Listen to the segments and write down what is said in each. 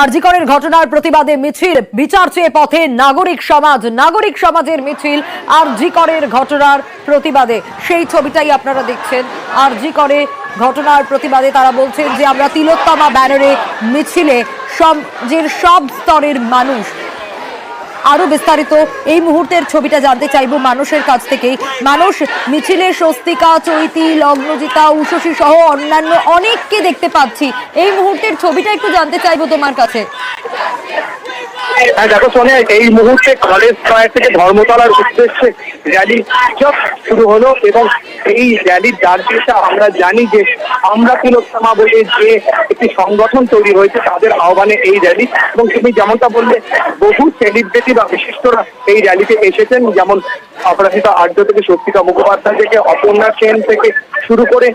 আরজি করের ঘটনার প্রতিবাদে মিছিল, বিচার চেয়ে পথে নাগরিক সমাজের মিছিল আরজি করের ঘটনার প্রতিবাদে। সেই ছবিটাই আপনারা দেখছেন। আরজি করে ঘটনার প্রতিবাদে তারা বলছেন যে আমরা তিলোত্তমা ব্যানারে মিছিলে সমাজের সব স্তরের মানুষ। আরো বিস্তারিত এই মুহূর্তের ছবিটা জানতে চাইবো মানুষের কাছ থেকেই। মানুষ মিছিলে স্বস্তিকা, চৈতি, লগ্নজিতা, উষসী সহ অন্যান্য অনেককে দেখতে পাচ্ছি। এই মুহূর্তের ছবিটা একটু জানতে চাইবো তোমার কাছে। দেখো সোনিয়া, এই মুহূর্তে কলেজ স্কয়ার থেকে ধর্মতলার উদ্দেশ্যে র্যালি শুরু হলো এবং এই র্যালির দাঁড়িয়েছে আমরা জানি যে আমরা তিলোত্তমা বলে যে একটি সংগঠন তৈরি হয়েছে তাদের আহ্বানে এই র্যালি। এবং তুমি যেমনটা বললে, বহু সেলিব্রিটি বা বিশিষ্টরা এই র্যালিতে এসেছেন, যেমন অপরাজিতা আর্য থেকে স্বস্তিকা মুখোপাধ্যায় থেকে অপর্ণা সেন থেকে শুরু করে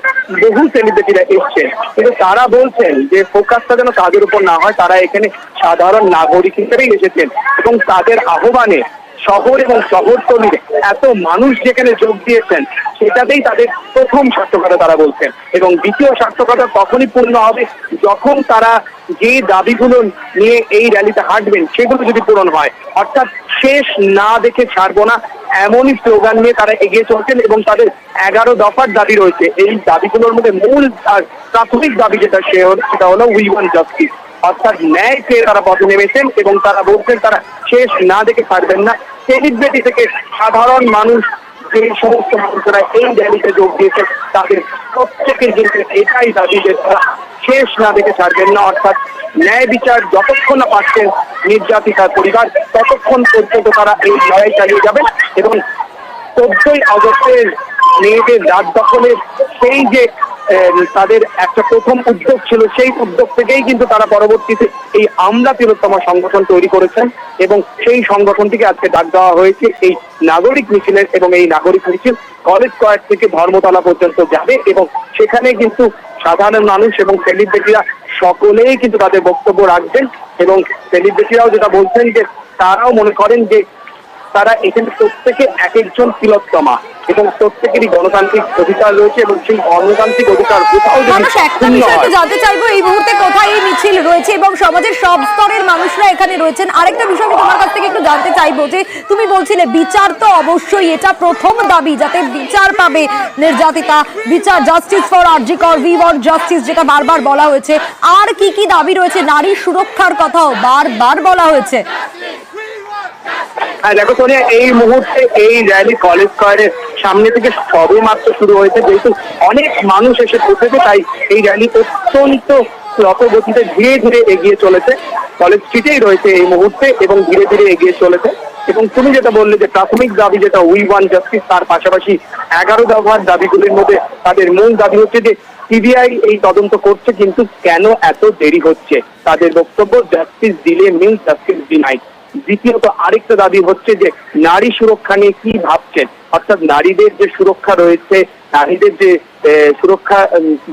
বহু সেলিব্রিটিরা এসছেন। কিন্তু তারা বলছেন যে ফোকাসটা যেন তাদের উপর না হয়, তারা এখানে সাধারণ নাগরিক হিসেবেই এসেছেন এবং তাদের আহ্বানে শহর এবং শহরতলির এত মানুষ যেখানে যোগ দিয়েছেন সেটাতেই তাদের প্রথম সার্থকতা তারা বলছেন। এবং দ্বিতীয় সার্থকতা তখনই পূর্ণ হবে যখন তারা যে দাবিগুলো নিয়ে এই র্যালিতে হাঁটবেন সেগুলো যদি পূরণ হয়, অর্থাৎ শেষ না দেখে ছাড়বো না এমনই স্লোগান নিয়ে তারা এগিয়ে চলছেন। এবং তাদের 11 দফার দাবি রয়েছে। এই দাবিগুলোর মধ্যে মূল আর প্রাথমিক দাবি যেটা সেটা হলো উই ওয়ান্ট জাস্টিস, অর্থাৎ ন্যায় চেয়ে তারা পথে নেমেছেন এবং তারা বলছেন তারা শেষ না দেখে ছাড়বেন না। সেলিব্রিটি থেকে সাধারণ মানুষ, যে সমস্ত মানুষরা এই র্যালিতে যোগ দিয়েছেন তাদের প্রত্যেকের কিন্তু এটাই দাবি যে তারা শেষ না দেখে ছাড়বেন না, অর্থাৎ ন্যায় বিচার যতক্ষণ না পাচ্ছেন নির্যাতিতার পরিবার ততক্ষণ পর্যন্ত তারা এই লড়াই চালিয়ে যাবেন। এবং 14ই আগস্টের মেয়েদের রাত দখলের সেই যে তাদের একটা প্রথম উদ্যোগ ছিল, সেই উদ্যোগ থেকেই কিন্তু তারা পরবর্তীতে এই আমরা তিলোত্তমা সংগঠন তৈরি করেছেন এবং সেই সংগঠনটিকে আজকে ডাক দেওয়া হয়েছে এই নাগরিক মিছিলের। এবং এই নাগরিক মিছিল কলেজ স্কয়ার থেকে ধর্মতলা পর্যন্ত যাবে এবং সেখানে কিন্তু সাধারণ মানুষ এবং সেলিব্রিটিরা সকলেই কিন্তু তাদের বক্তব্য রাখবেন। এবং সেলিব্রিটিরাও যেটা বলছেন যে তারাও মনে করেন যে তারা এখানে প্রত্যেকে এক একজন তিলোত্তমা এবং প্রত্যেকেরই গণতান্ত্রিক অধিকার রয়েছে এবং সেই গণতান্ত্রিক অধিকার কোথাও জানতে চাইবো এই মুহূর্তে কোথায় এই মিছিল রয়েছে এবং সমাজের সব স্তরের মানুষরা এখানে রয়েছেন। আরেকটা বিষয় তোমার কাছ থেকে একটু জানতে চাইবো যে তুমি বলছিলে বিচার তো অবশ্যই, এটা প্রথম দাবি যাতে বিচার পাবে নির্যাতিতা, বিচার, জাস্টিস ফর আরজি কর, উই ওয়ান্ট জাস্টিস যেটা বারবার বলা হয়েছে। আর কি কি দাবি রয়েছে? নারী সুরক্ষার কথাও বারবার বলা হয়েছে। হ্যাঁ দেখো সোনিয়া, এই মুহূর্তে এই র্যালি কলেজ স্কয়ারের সামনে থেকে সবে মাত্র শুরু হয়েছে। যেহেতু অনেক মানুষ এসে পৌঁছেছে তাই এই র্যালি অত্যন্ত দ্রুতগতিতে ধীরে ধীরে এগিয়ে চলেছে। কলেজ স্ট্রিটেই রয়েছে এই মুহূর্তে এবং ধীরে ধীরে এগিয়ে চলেছে। এবং তুমি যেটা বললে যে প্রাথমিক দাবি যেটা উই ওয়ান্ট জাস্টিস, তার পাশাপাশি 11 দফার দাবিগুলির মধ্যে তাদের মূল দাবি হচ্ছে যে সিবিআই এই তদন্ত করছে কিন্তু কেন এত দেরি হচ্ছে। তাদের বক্তব্য জাস্টিস দিলে মিন্স জাস্টিস ডিনাইড। দ্বিতীয়ত আরেকটা দাবি হচ্ছে যে নারী সুরক্ষা নিয়ে কি ভাবছেন, অর্থাৎ নারীদের যে সুরক্ষা রয়েছে, নারীদের যে সুরক্ষা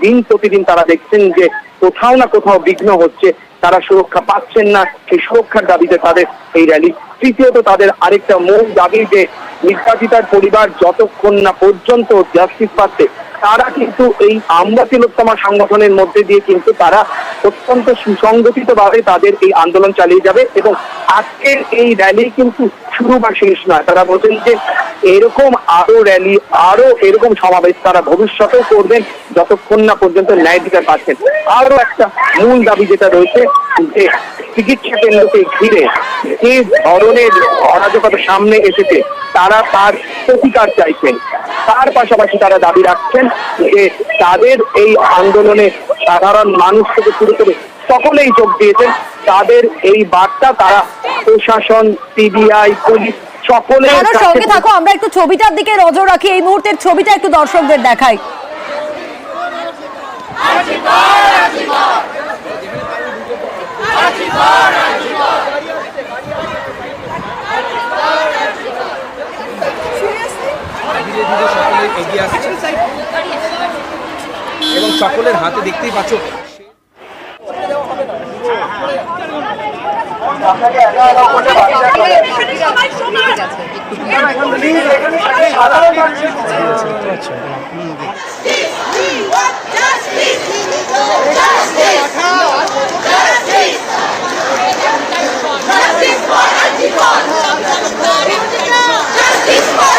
দিন প্রতিদিন তারা দেখছেন যে কোথাও না কোথাও বিঘ্ন হচ্ছে, তারা সুরক্ষা পাচ্ছেন না, সেই সুরক্ষার দাবিতে তাদের এই র্যালি। তৃতীয়ত তাদের আরেকটা মূল দাবি যে নির্যাতিতার পরিবার যতক্ষণ না পর্যন্ত জাস্টিস পাচ্ছে তারা কিন্তু এই আমরা তিলোত্তমা সংগঠনের মধ্যে দিয়ে কিন্তু তারা অত্যন্ত সুসংগঠিতভাবে তাদের এই আন্দোলন চালিয়ে যাবে। এবং আজকের এই র্যালি কিন্তু শুরু বা শেষ নয়। তারা বলছেন যে এরকম আরো র্যালি, আরো এরকম সমাবেশ তারা ভবিষ্যতেও করবেন যতক্ষণ না পর্যন্ত ন্যায় বিচার পাচ্ছেন। আরো একটা মূল দাবি যেটা রয়েছে যে চিকিৎসা কেন্দ্রকে ঘিরে যে ধরনের অরাজকতা সামনে এসেছে তারা তার প্রতিকার চাইছেন। তার পাশাপাশি তারা দাবি রাখছেন যে তাদের এই আন্দোলনে সাধারণ মানুষ থেকে শুরু করে সকলেই যোগ দিয়েছেন। তাদের এই বার্তা তারা প্রশাসন, সিবিআই, পুলিশ সকলের সঙ্গে থাকো। আমরা একটু ছবিটার দিকে নজর রাখি, এই মুহূর্তের ছবিটা একটু দর্শকদের দেখাই। এগিয়ে আসছে এবং সকলের হাতে দেখতেই পাচ্ছ জাস্টিস ফর